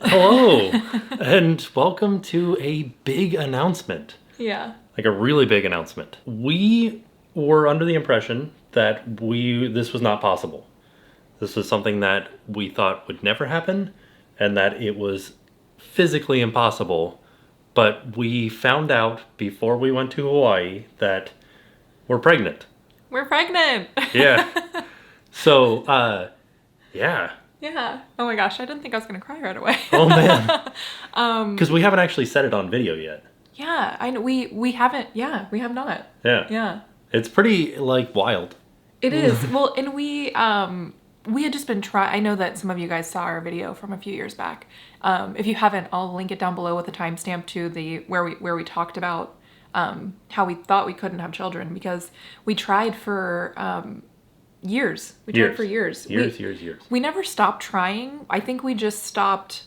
Hello, and welcome to a big announcement. Yeah. Like a really big announcement. We were under the impression that this was not possible. This was something that we thought would never happen and that it was physically impossible. But we found out before we went to Hawaii that we're pregnant. We're pregnant. Yeah. So, yeah. Yeah. Oh my gosh, I didn't think I was going to cry right away. Oh man. Because we haven't actually said it on video yet. Yeah, I know we haven't. Yeah, we have not. Yeah. Yeah. It's pretty, wild. It is. Well, and we had just been I know that some of you guys saw our video from a few years back. If you haven't, I'll link it down below with a timestamp to where we talked about how we thought we couldn't have children because we tried for years. We tried for years. Years. We never stopped trying. I think we just stopped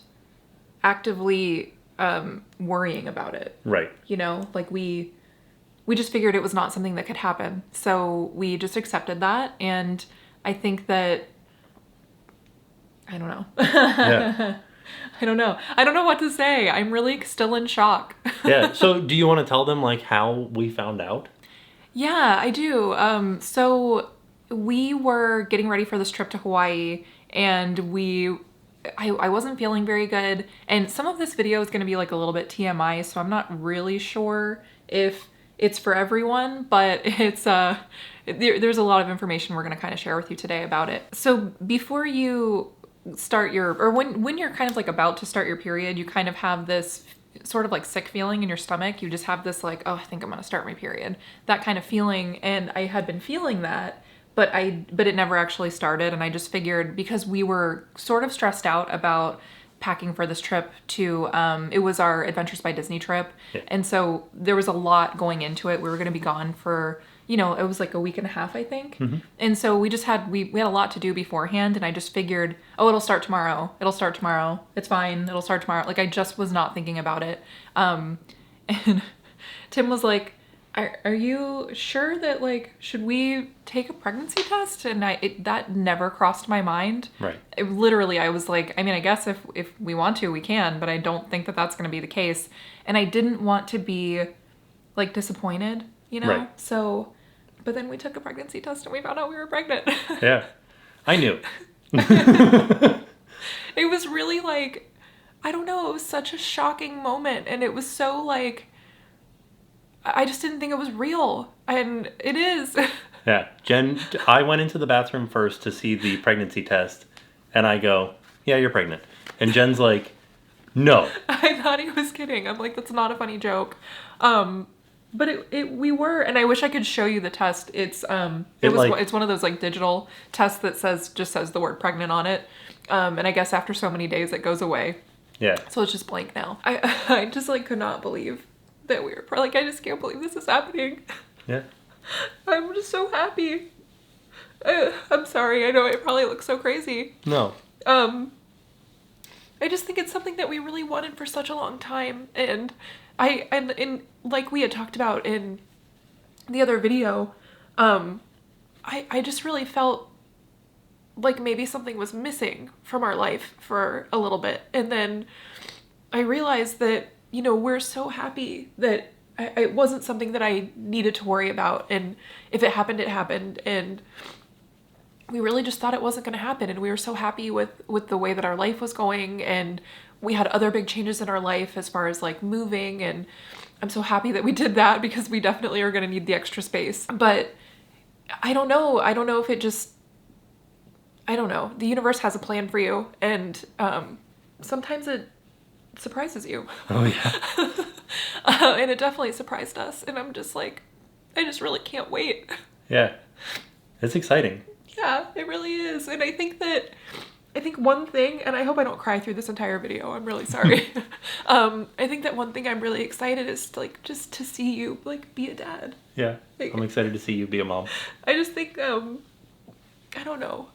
actively worrying about it. Right. You know, like we just figured it was not something that could happen. So we just accepted that. And I think that, I don't know. Yeah. I don't know. I don't know what to say. I'm really still in shock. Yeah. So do you want to tell them how we found out? Yeah, I do. So we were getting ready for this trip to Hawaii and I wasn't feeling very good. And some of this video is going to be like a little bit TMI, so I'm not really sure if it's for everyone, but it's there's a lot of information we're going to kind of share with you today about it. So before you start when you're kind of like about to start your period, you kind of have this sort of like sick feeling in your stomach. You just have this like, oh, I think I'm going to start my period. That kind of feeling. And I had been feeling that, but it never actually started. And I just figured because we were sort of stressed out about packing for this trip to, it was our Adventures by Disney trip. Yeah. And so there was a lot going into it. We were going to be gone for, it was like a week and a half, I think. Mm-hmm. And so we had a lot to do beforehand. And I just figured, oh, it'll start tomorrow. It's fine. It'll start tomorrow. Like I just was not thinking about it. And Tim was like, are you sure that should we take a pregnancy test? And that never crossed my mind. Right. Literally, I was like, I mean, I guess if we want to, we can, but I don't think that that's going to be the case. And I didn't want to be disappointed, Right. So, but then we took a pregnancy test and we found out we were pregnant. Yeah. I knew. It was really I don't know, it was such a shocking moment. And it was so I just didn't think it was real. And it is. Yeah. I went into the bathroom first to see the pregnancy test, and I go, yeah, you're pregnant. And Jen's like, no. I thought he was kidding. I'm like, that's not a funny joke. But we were, and I wish I could show you the test. It's it's one of those digital tests that just says the word pregnant on it. And I guess after so many days it goes away. Yeah. So it's just blank now. I just could not believe that we were I just can't believe this is happening. Yeah. I'm just so happy. I'm sorry. I know I probably look so crazy. No. I just think it's something that we really wanted for such a long time. And like we had talked about in the other video, I just really felt like maybe something was missing from our life for a little bit. And then I realized that, we're so happy that it wasn't something that I needed to worry about. And if it happened, it happened. And we really just thought it wasn't going to happen. And we were so happy with the way that our life was going. And we had other big changes in our life as far as moving. And I'm so happy that we did that because we definitely are going to need the extra space. But I don't know. I don't know if it just, I don't know. The universe has a plan for you. And sometimes it surprises you. Oh, yeah. And it definitely surprised us. And I'm just I just really can't wait. Yeah. It's exciting. Yeah, it really is. And I think one thing, and I hope I don't cry through this entire video, I'm really sorry. I think that one thing I'm really excited is just to see you be a dad. Yeah. I'm excited to see you be a mom. I just think, I don't know.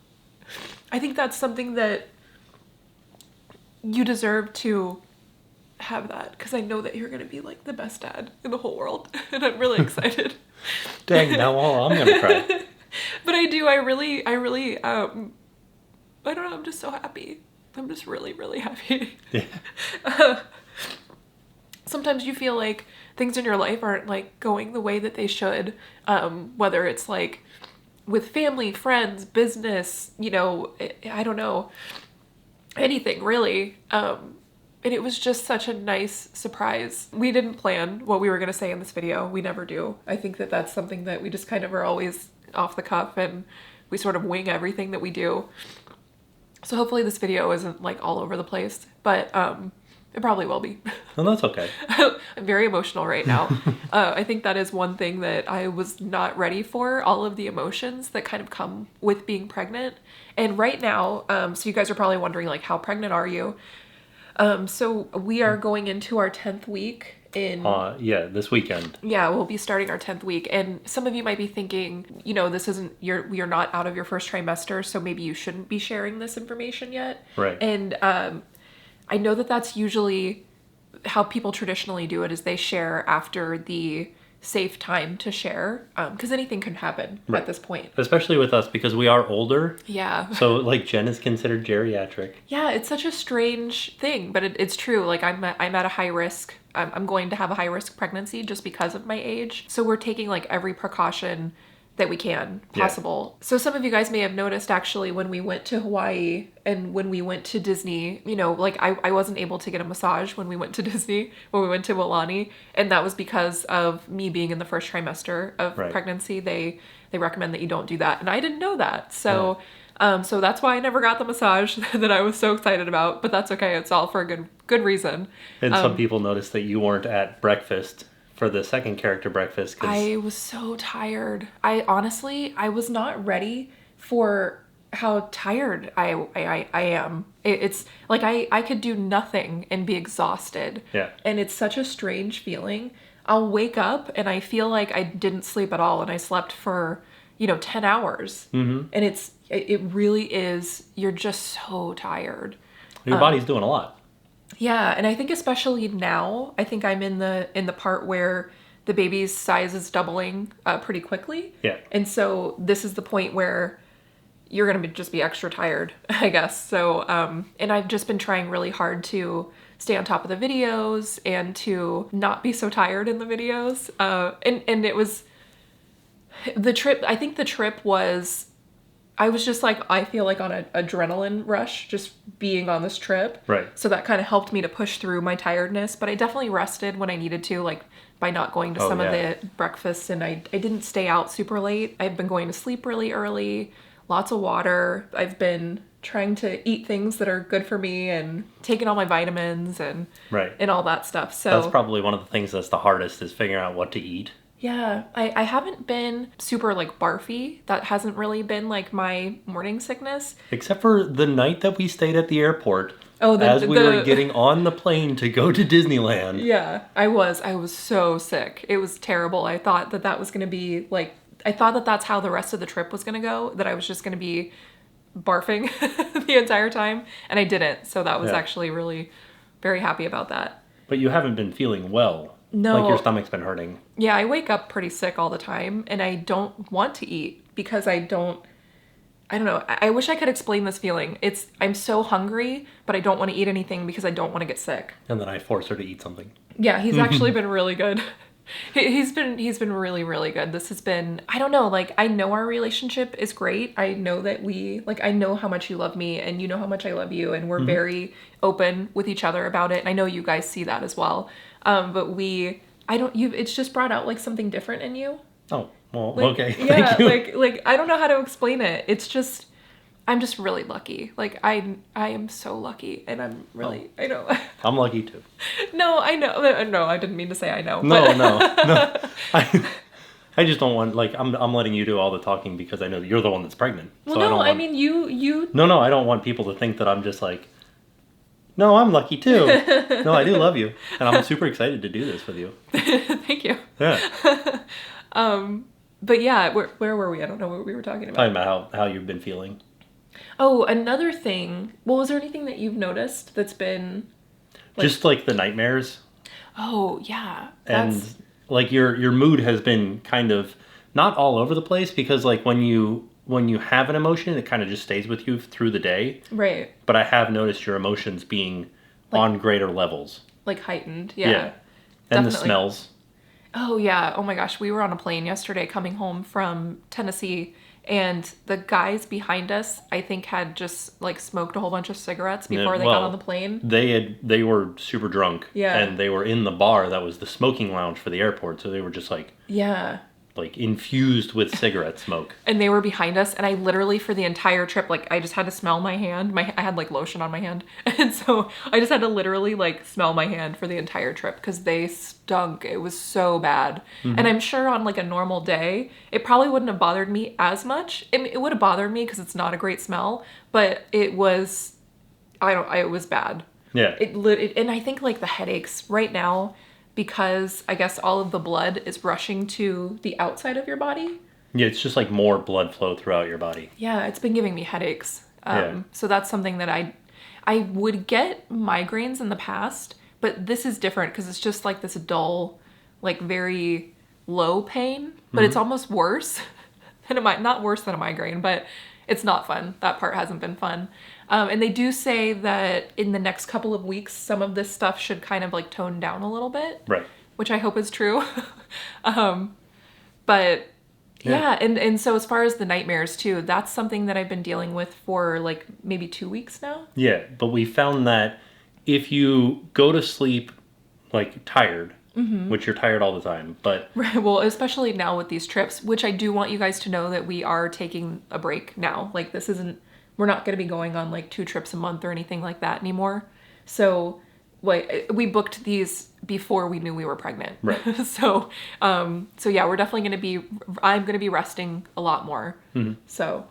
I think that's something that you deserve to have that because I know that you're going to be the best dad in the whole world. And I'm really excited. Dang, now I'm going to cry. But I really, I don't know, I'm just so happy. I'm just really, really happy. Yeah. Sometimes you feel like things in your life aren't like going the way that they should, whether it's like with family, friends, business, you know, I don't know, anything really. And it was just such a nice surprise. We didn't plan what we were going to say in this video. We never do. I think that that's something that we just kind of are always off the cuff, and we sort of wing everything that we do. So hopefully this video isn't like all over the place, but it probably will be. Well, that's okay. I'm very emotional right now. I think that is one thing that I was not ready for, all of the emotions that kind of come with being pregnant. And right now, so you guys are probably wondering, like, how pregnant are you? So we are going into our 10th week in... Yeah, this weekend. Yeah, we'll be starting our 10th week. And some of you might be thinking, you know, this isn't, we are not out of your first trimester, so maybe you shouldn't be sharing this information yet. Right. And I know that that's usually how people traditionally do it, is they share after the safe time to share, because anything can happen at this point. Especially with us, because we are older. Yeah. So, like, Jen is considered geriatric. Yeah, it's such a strange thing, but it's true. Like, I'm at a high risk. I'm going to have a high risk pregnancy just because of my age. So we're taking like every precaution that we can possible. Yeah. So some of you guys may have noticed, actually, when we went to Hawaii and when we went to Disney, you know, like I wasn't able to get a massage when we went to Disney, when we went to Aulani, and that was because of me being in the first trimester of pregnancy. They recommend that you don't do that, and I didn't know that. So so that's why I never got the massage that I was so excited about, but that's okay. It's all for a good reason. And some people noticed that you weren't at breakfast for the second character breakfast. I was so tired. I honestly was not ready for how tired I am. It's like I could do nothing and be exhausted. Yeah. And it's such a strange feeling. I'll wake up and I feel like I didn't sleep at all, and I slept for, 10 hours. Mm-hmm. And it really is, you're just so tired. Your body's doing a lot. Yeah, and I think especially now, I think I'm in the part where the baby's size is doubling pretty quickly. Yeah. And so this is the point where you're going to just be extra tired, I guess. So, and I've just been trying really hard to stay on top of the videos and to not be so tired in the videos. And it was the trip. I think the trip was, I was just like, I feel like on an adrenaline rush just being on this trip. Right. So that kind of helped me to push through my tiredness, but I definitely rested when I needed to, like by not going to some of the breakfasts, and I didn't stay out super late. I've been going to sleep really early, lots of water. I've been trying to eat things that are good for me and taking all my vitamins and all that stuff. So that's probably one of the things that's the hardest, is figuring out what to eat. Yeah, I haven't been super like barfy. That hasn't really been like my morning sickness. Except for the night that we stayed at the airport. As we were getting on the plane to go to Disneyland. Yeah, I was so sick. It was terrible. I thought that was going to be like, I thought that that's how the rest of the trip was going to go, that I was just going to be barfing the entire time, and I didn't. So that was actually really very happy about that. But you haven't been feeling well. No. Like your stomach's been hurting. Yeah, I wake up pretty sick all the time, and I don't want to eat because I don't know. I wish I could explain this feeling. I'm so hungry, but I don't want to eat anything because I don't want to get sick. And then I force her to eat something. Yeah, he's actually been really good. He's been really, really good. This has been, I don't know, like, I know our relationship is great. I know that I know how much you love me, and you know how much I love you, and we're very open with each other about it. And I know you guys see that as well. But it's just brought out like something different in you. Oh, well, like, okay. Yeah, Thank you. like I don't know how to explain it. It's just, I'm just really lucky. Like I am so lucky, and I'm really, I know. I'm lucky too. No, I know. No, I didn't mean to say I know. No. I just don't want, like, I'm letting you do all the talking because I know that you're the one that's pregnant. Well, so no, I don't want, I mean you. No, I don't want people to think that I'm just like, no, I'm lucky too. No, I do love you, and I'm super excited to do this with you. Thank you. Yeah. But yeah, where were we? I don't know what we were talking about. Talking about how you've been feeling. Oh, another thing. Well, was there anything that you've noticed that's been just like the nightmares? Oh, yeah. And like your mood has been kind of not all over the place, because like when you when you have an emotion, it kind of just stays with you through the day. Right. But I have noticed your emotions being on greater levels. Like heightened. Yeah. Yeah. And the Definitely. smells. Oh, yeah. Oh my gosh. We were on a plane yesterday coming home from Tennessee, and the guys behind us, I think, had just like smoked a whole bunch of cigarettes before they got well, on the plane. They were super drunk. Yeah. And they were in the bar that was the smoking lounge for the airport. So they were just Yeah. like infused with cigarette smoke. And they were behind us, and I literally, for the entire trip, like, I just had to smell my hand. I had like lotion on my hand, and so I just had to literally like smell my hand for the entire trip because they stunk. It was so bad. And I'm sure on like a normal day, it probably wouldn't have bothered me as much. It would have bothered me because it's not a great smell, but it was, it was bad. Yeah. And I think like the headaches right now, because I guess all of the blood is rushing to the outside of your body. Yeah, it's just like more blood flow throughout your body. Yeah, it's been giving me headaches. Yeah. So that's something that I would get migraines in the past, but this is different because it's just like this dull, like very low pain, but it's almost worse than not worse than a migraine, but it's not fun. That part hasn't been fun. And they do say that in the next couple of weeks, some of this stuff should kind of like tone down a little bit. Right. Which I hope is true. But yeah, and so as far as the nightmares too, that's something that I've been dealing with for like maybe 2 weeks now. Yeah, but we found that if you go to sleep like tired, which you're tired all the time, but Right. Well, especially now with these trips, which I do want you guys to know that we are taking a break now. Like we're not going to be going on like 2 trips a month or anything like that anymore. So like we booked these before we knew we were pregnant. Right. So yeah, we're definitely I'm going to be resting a lot more. So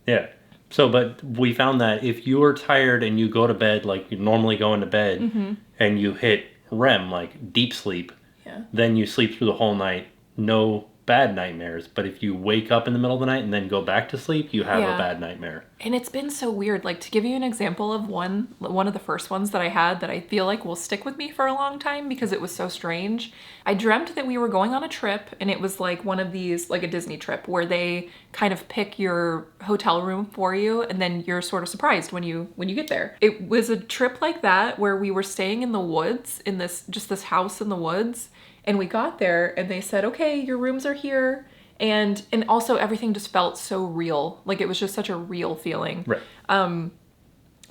yeah. So, but we found that if you are tired and you go to bed like you normally go into bed and you hit REM, like deep sleep, yeah. then you sleep through the whole night, no bad nightmares. But if you wake up in the middle of the night and then go back to sleep, you have Yeah. a bad nightmare. And it's been so weird. Like, to give you an example of one of the first ones that I had that I feel like will stick with me for a long time because it was so strange. I dreamt that we were going on a trip, and it was like one of these, like a Disney trip, where they kind of pick your hotel room for you, and then you're sort of surprised when you get there. It was a trip like that where we were staying in the woods, in this house in the woods, and we got there and they said, okay, your rooms are here. And also everything just felt so real. Like it was just such a real feeling. Right.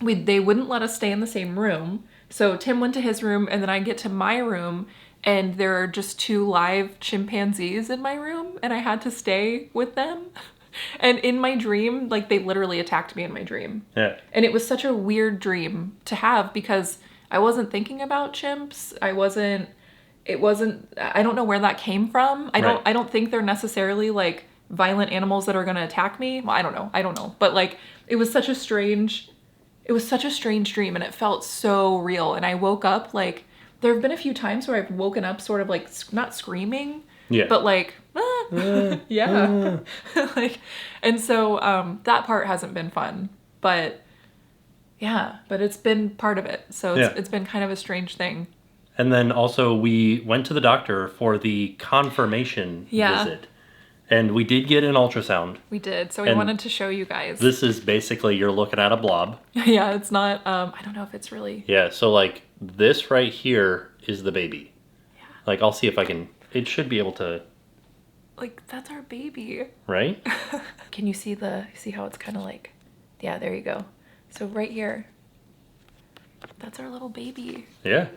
They wouldn't let us stay in the same room. So Tim went to his room, and then I get to my room, and there are just 2 live chimpanzees in my room, and I had to stay with them. And in my dream, like they literally attacked me in my dream. Yeah. And it was such a weird dream to have because I wasn't thinking about chimps. I don't know where that came from. I don't think they're necessarily like violent animals that are going to attack me. Well, I don't know. But like it was such a strange dream, and it felt so real. And I woke up like there have been a few times where I've woken up sort of like not screaming, Yeah. but like yeah. Like, and so that part hasn't been fun, but yeah, but it's been part of it. So it's been kind of a strange thing. And then also we went to the doctor for the confirmation visit. And we did get an ultrasound. We did. So we wanted to show you guys. This is basically you're looking at a blob. Yeah, it's not I don't know if it's really. Yeah, so like this right here is the baby. Yeah. Like I'll see if I can it should be able to Like that's our baby. Right? Can you see how it's kind of like yeah, there you go. So right here. That's our little baby. Yeah.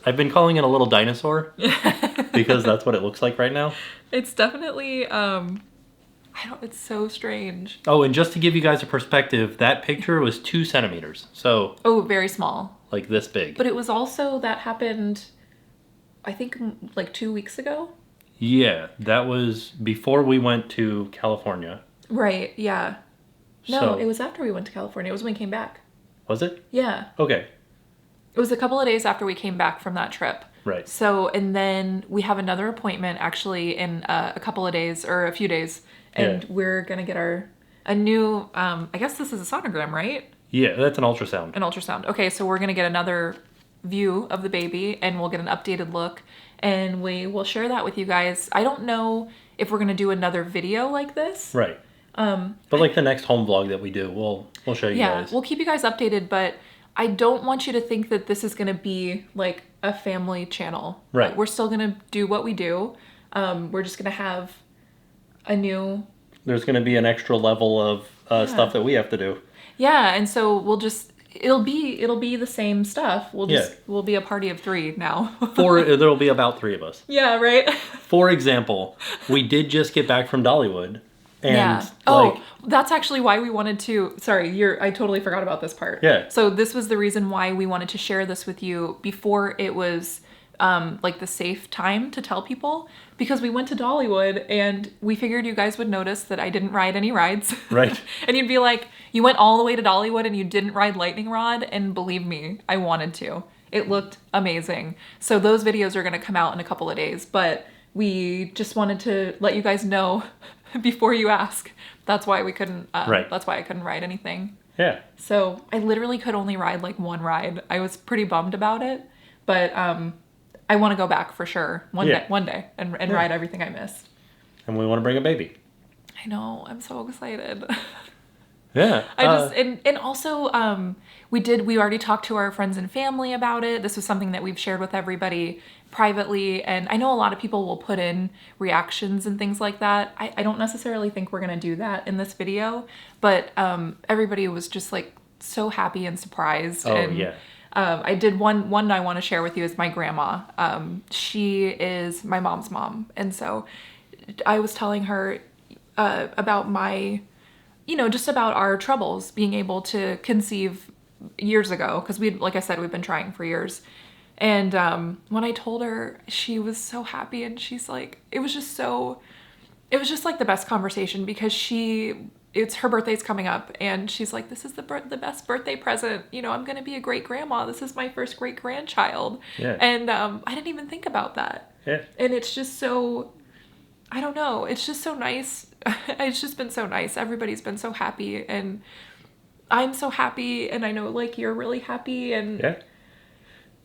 I've been calling it a little dinosaur because that's what it looks like right now. It's definitely it's so strange. Oh, and just to give you guys a perspective, that picture was 2 centimeters. So Oh, very small. like this big. But it was also that happened I think like 2 weeks ago. Yeah, that was before we went to California. Right, yeah. No, So- it was after we went to California. It was when we came back. Was it? Yeah. Okay. It was a couple of days after we came back from that trip. Right. So, and then we have another appointment actually in a couple of days or a few days. And we're going to get a new, I guess this is a sonogram, right? Yeah, that's an ultrasound. An ultrasound. Okay, so we're going to get another view of the baby and we'll get an updated look. And we will share that with you guys. I don't know if we're going to do another video like this. Right. But like the next home vlog that we do, we'll show you Yeah, guys. we'll keep you guys updated, but I don't want you to think that this is going to be like a family channel. Right. We're still going to do what we do. We're just going to have a new... There's going to be an extra level of stuff that we have to do. Yeah, and so we'll just... It'll be the same stuff. We'll be a party of 3 now. There'll be about 3 of us. Yeah, right? For example, we did just get back from Dollywood. And Yeah. Oh, that's actually why we wanted to... Sorry, I totally forgot about this part. Yeah. So this was the reason why we wanted to share this with you before it was like the safe time to tell people, because we went to Dollywood and we figured you guys would notice that I didn't ride any rides. Right. And you'd be like, you went all the way to Dollywood and you didn't ride Lightning Rod, and believe me, I wanted to. It looked amazing. So those videos are going to come out in a couple of days, but we just wanted to let you guys know before you ask. That's why we couldn't, Right. That's why I couldn't ride anything. Yeah. So I literally could only ride like 1 ride. I was pretty bummed about it, but I want to go back for sure one day and ride everything I missed. And we want to bring a baby. I know. I'm so excited. Yeah. And also we already talked to our friends and family about it. This was something that we've shared with everybody privately, and I know a lot of people will put in reactions and things like that. I don't necessarily think we're gonna do that in this video, but everybody was just like so happy and surprised. Oh, and yeah. I did one I want to share with you is my grandma. She is my mom's mom, and so I was telling her about my, just about our troubles being able to conceive years ago, because like I said, we've been trying for years. And when I told her, she was so happy, and she's like, it was just like the best conversation, because it's her birthday's coming up, and she's like, this is the best birthday present. I'm going to be a great grandma. This is my first great grandchild. Yeah. And I didn't even think about that. Yeah. And it's just so, I don't know. It's just so nice. It's just been so nice. Everybody's been so happy, and I'm so happy, and I know like you're really happy, and Yeah.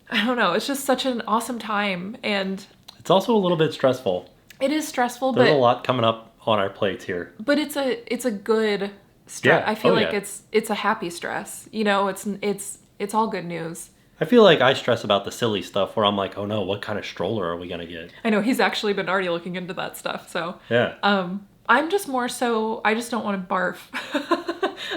I don't know. It's just such an awesome time, and It's also a little bit stressful. it is stressful, There's a but lot coming up on our plates here. it's a good stress. Yeah. I feel Oh, like yeah. it's a happy stress. It's all good news. I feel like I stress about the silly stuff where I'm like, oh no, what kind of stroller are we going to get? I know he's actually been already looking into that stuff. So Yeah. I'm just more so, I just don't want to barf.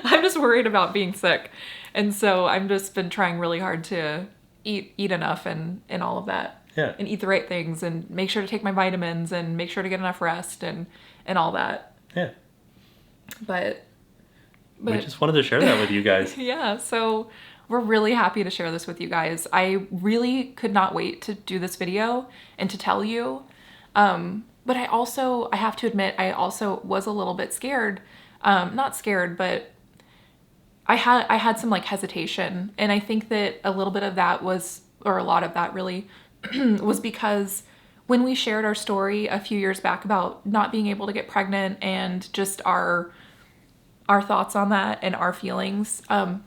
I'm just worried about being sick. And so I've just been trying really hard to eat enough and all of that. Yeah. And eat the right things, and make sure to take my vitamins, and make sure to get enough rest and all that. Yeah. But We just wanted to share that with you guys. yeah, so we're really happy to share this with you guys. I really could not wait to do this video and to tell you. But I have to admit, I also was a little bit scared. Not scared, but I had some like hesitation. And I think that a little bit of that was, or a lot of that really, was because when we shared our story a few years back about not being able to get pregnant, and just our thoughts on that and our feelings,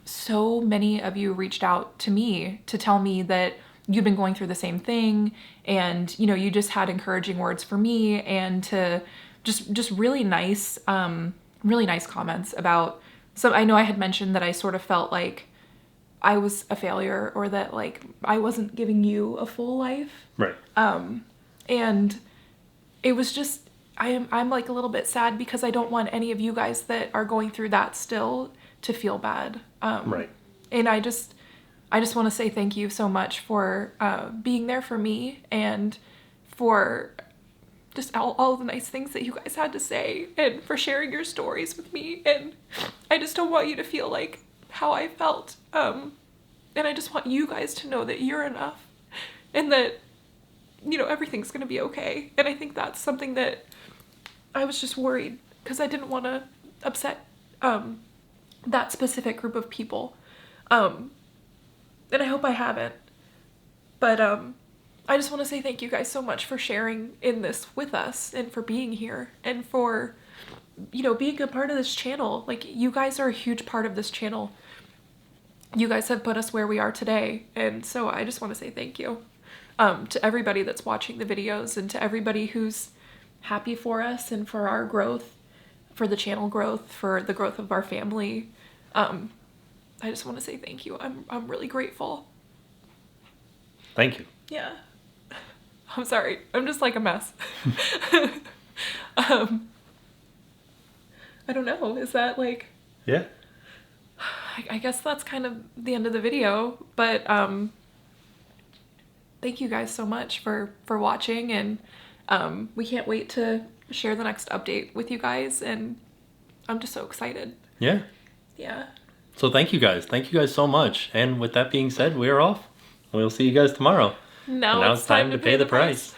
so many of you reached out to me to tell me that you've been going through the same thing, and you just had encouraging words for me, and to just really nice comments about some. I know I had mentioned that I sort of felt like I was a failure, or that like I wasn't giving you a full life. Right. And it was just, I'm like a little bit sad, because I don't want any of you guys that are going through that still to feel bad. Right. And I just want to say thank you so much for being there for me, and for just all the nice things that you guys had to say, and for sharing your stories with me. And I just don't want you to feel like how I felt. And I just want you guys to know that you're enough, and that everything's going to be okay. And I think that's something that I was just worried, because I didn't want to upset that specific group of people. And I hope I haven't. But I just want to say thank you guys so much for sharing in this with us, and for being here, and for being a part of this channel. Like, you guys are a huge part of this channel. You guys have put us where we are today, and so I just want to say thank you. To everybody that's watching the videos, and to everybody who's happy for us and for our growth. for the channel growth, for the growth of our family. I just want to say thank you. I'm really grateful. Thank you. Yeah. I'm sorry. I'm just like a mess. I don't know. Is that like... Yeah. I guess that's kind of the end of the video, but thank you guys so much for watching, and we can't wait to share the next update with you guys, and I'm just so excited. Yeah. Yeah. So thank you guys. Thank you guys so much. And with that being said, we're off. We'll see you guys tomorrow. Now, And now it's time to pay the price.